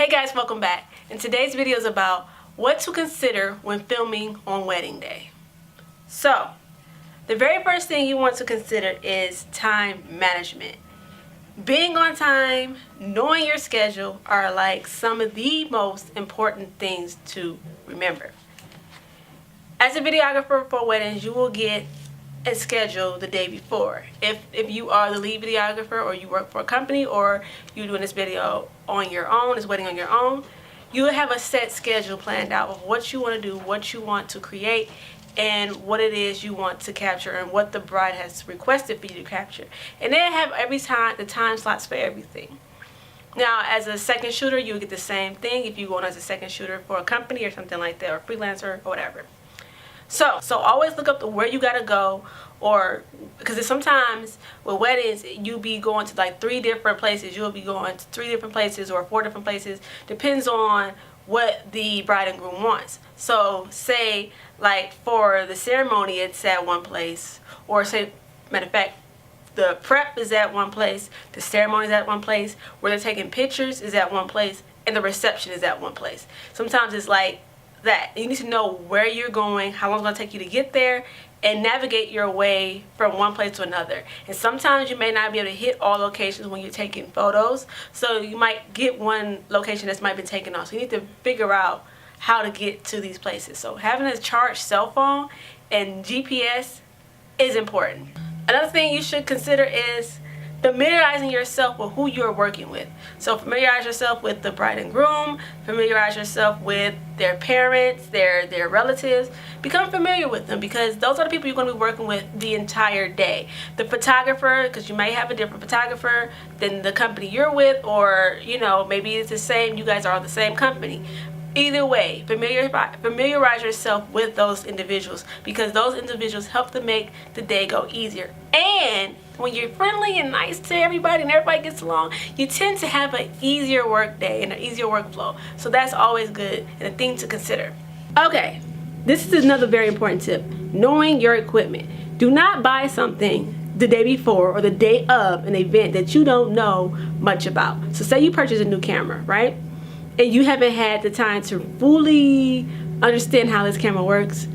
Hey guys, welcome back. And today's video is about what to consider when filming on wedding day. So, the very first thing you want to consider is time management. Being on time, knowing your schedule are like some of the most important things to remember. As a videographer for weddings, you will get a schedule the day before. If you are the lead videographer or you work for a company or you're doing this video on your own, this wedding on your own, you will have a set schedule planned out of what you want to do, what you want to create, and what it is you want to capture and what the bride has requested for you to capture. And they have the time slots for everything. Now, as a second shooter, you will get the same thing if you're going as a second shooter for a company or something like that, or freelancer or whatever. So always look up where you gotta go, or because sometimes with weddings you be going to like 3 different places. You'll be going to 3 different places or 4 different places. Depends on what the bride and groom wants. So say like for the ceremony it's at one place, or say, matter of fact, the prep is at one place, the ceremony is at one place, where they're taking pictures is at one place, and the reception is at one place. Sometimes it's like that. You need to know where you're going, how long it's going to take you to get there, and navigate your way from one place to another. And sometimes you may not be able to hit all locations when you're taking photos, so you might get one location that's might be taken off. So you need to figure out how to get to these places. So having a charged cell phone and GPS is important. Another thing you should consider is familiarizing yourself with who you're working with. So familiarize yourself with the bride and groom, familiarize yourself with their parents, their relatives. Become familiar with them, because those are the people you're going to be working with the entire day. The photographer, because you may have a different photographer than the company you're with, or maybe it's the same, you guys are on the same company. Either way, familiarize yourself with those individuals, because those individuals help to make the day go easier. And when you're friendly and nice to everybody and everybody gets along, you tend to have an easier work day and an easier workflow. So that's always good and a thing to consider. Okay, this is another very important tip: knowing your equipment. Do not buy something the day before or the day of an event that you don't know much about. So say you purchase a new camera, right? And you haven't had the time to fully understand how this camera works.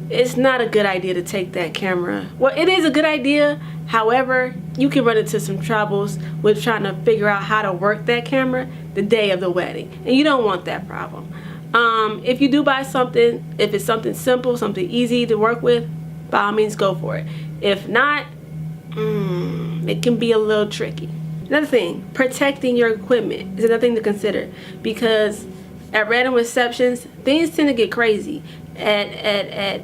It's not a good idea to take that camera. Well, it is a good idea. However, you can run into some troubles with trying to figure out how to work that camera the day of the wedding. And you don't want that problem. If you do buy something, if it's something simple, something easy to work with, by all means go for it. If not, it can be a little tricky. Another thing, protecting your equipment is another thing to consider, because at random receptions, things tend to get crazy. At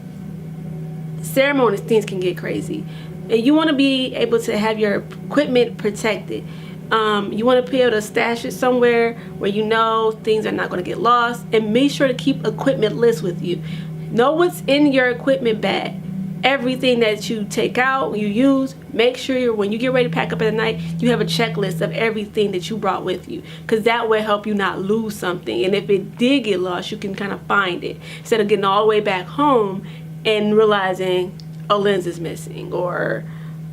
ceremonies, things can get crazy. And you want to be able to have your equipment protected. You want to be able to stash it somewhere where you know things are not going to get lost. And make sure to keep equipment lists with you. Know what's in your equipment bag. Everything that you take out, you use, make sure when you get ready to pack up at night, you have a checklist of everything that you brought with you, because that will help you not lose something. And if it did get lost, you can kind of find it, instead of getting all the way back home and realizing a lens is missing or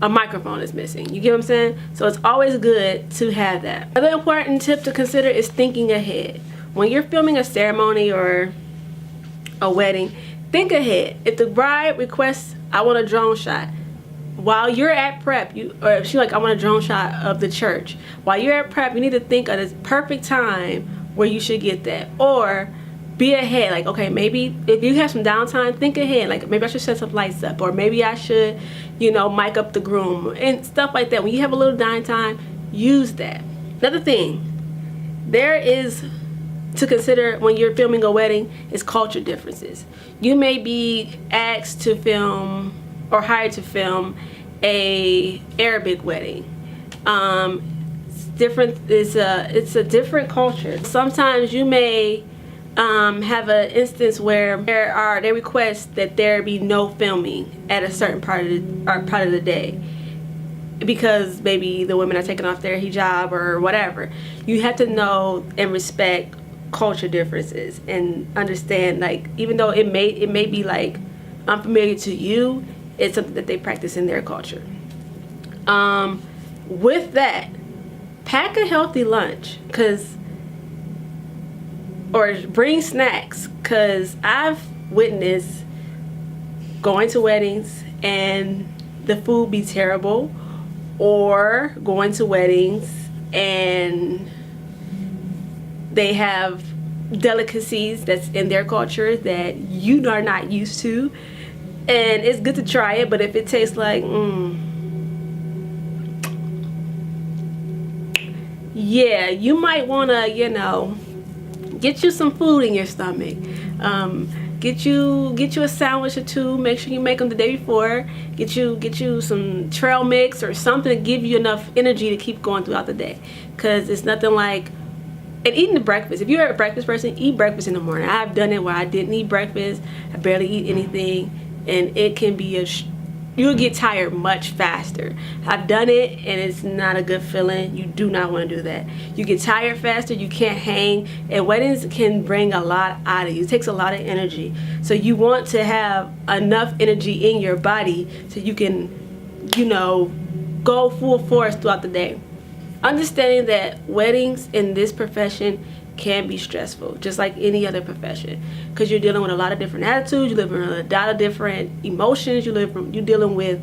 a microphone is missing. You get what I'm saying? So it's always good to have that. Another important tip to consider is thinking ahead. When you're filming a ceremony or a wedding, think ahead. If the bride requests, I want a drone shot, while you're at prep, or if she's like, I want a drone shot of the church, while you're at prep, you need to think of this perfect time where you should get that. Or be ahead, like, okay, maybe if you have some downtime, think ahead, like maybe I should set some lights up, or maybe I should, mic up the groom and stuff like that. When you have a little downtime, use that. Another thing there is to consider when you're filming a wedding is culture differences. You may be asked to film or hired to film a Arabic wedding. It's a different culture. Sometimes you may have an instance where they request that there be no filming at a certain part of the day, because maybe the women are taking off their hijab or whatever. You have to know and respect culture differences and understand, like, even though it may be like unfamiliar to you, it's something that they practice in their culture. With that, pack a healthy lunch, because or bring snacks, because I've witnessed going to weddings and the food be terrible, or going to weddings and they have delicacies that's in their culture that you are not used to, and it's good to try it, but if it tastes like yeah, you might want to, you know, get you some food in your stomach. Get you a sandwich or two. Make sure you make them the day before. Get you some trail mix or something to give you enough energy to keep going throughout the day. Cause it's nothing like, and eating the breakfast. If you're a breakfast person, eat breakfast in the morning. I've done it where I didn't eat breakfast. I barely eat anything, and it can be you'll get tired much faster. I've done it, and it's not a good feeling. You do not want to do that. You get tired faster, you can't hang, and weddings can bring a lot out of you. It takes a lot of energy. So you want to have enough energy in your body so you can, you know, go full force throughout the day. Understanding that weddings in this profession can be stressful, just like any other profession, because you're dealing with a lot of different attitudes, you're living with a lot of different emotions, you're dealing with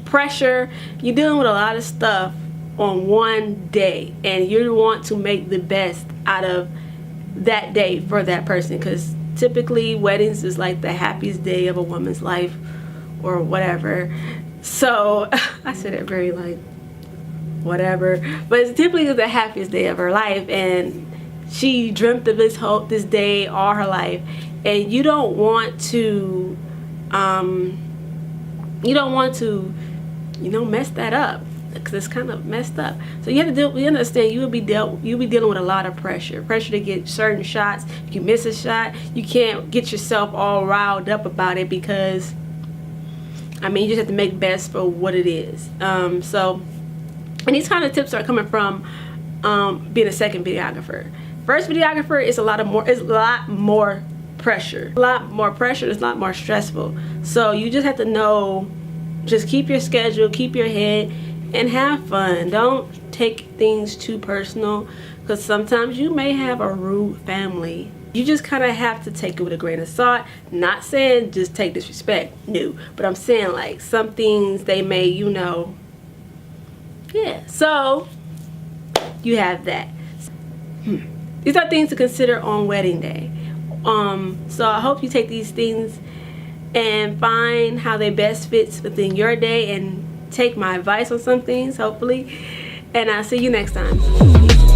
pressure, you're dealing with a lot of stuff on one day, and you want to make the best out of that day for that person, because typically weddings is like the happiest day of a woman's life or whatever. So I said it very like whatever, but it's typically the happiest day of her life, and she dreamt of this day all her life, and you don't want to mess that up, because it's kind of messed up. So you have to understand you'll be dealing with a lot of pressure to get certain shots. If you miss a shot, you can't get yourself all riled up about it, because I mean, you just have to make best for what it is. And these kind of tips are coming from being a second videographer. First videographer is a lot more pressure. A lot more pressure, it's a lot more stressful. So you just have to know, just keep your schedule, keep your head, and have fun. Don't take things too personal, because sometimes you may have a rude family. You just kind of have to take it with a grain of salt. Not saying just take disrespect, no, but I'm saying like some things they may, you know, yeah, so you have that. These are things to consider on wedding day. So I hope you take these things and find how they best fits within your day, and take my advice on some things, hopefully. And I'll see you next time. Peace.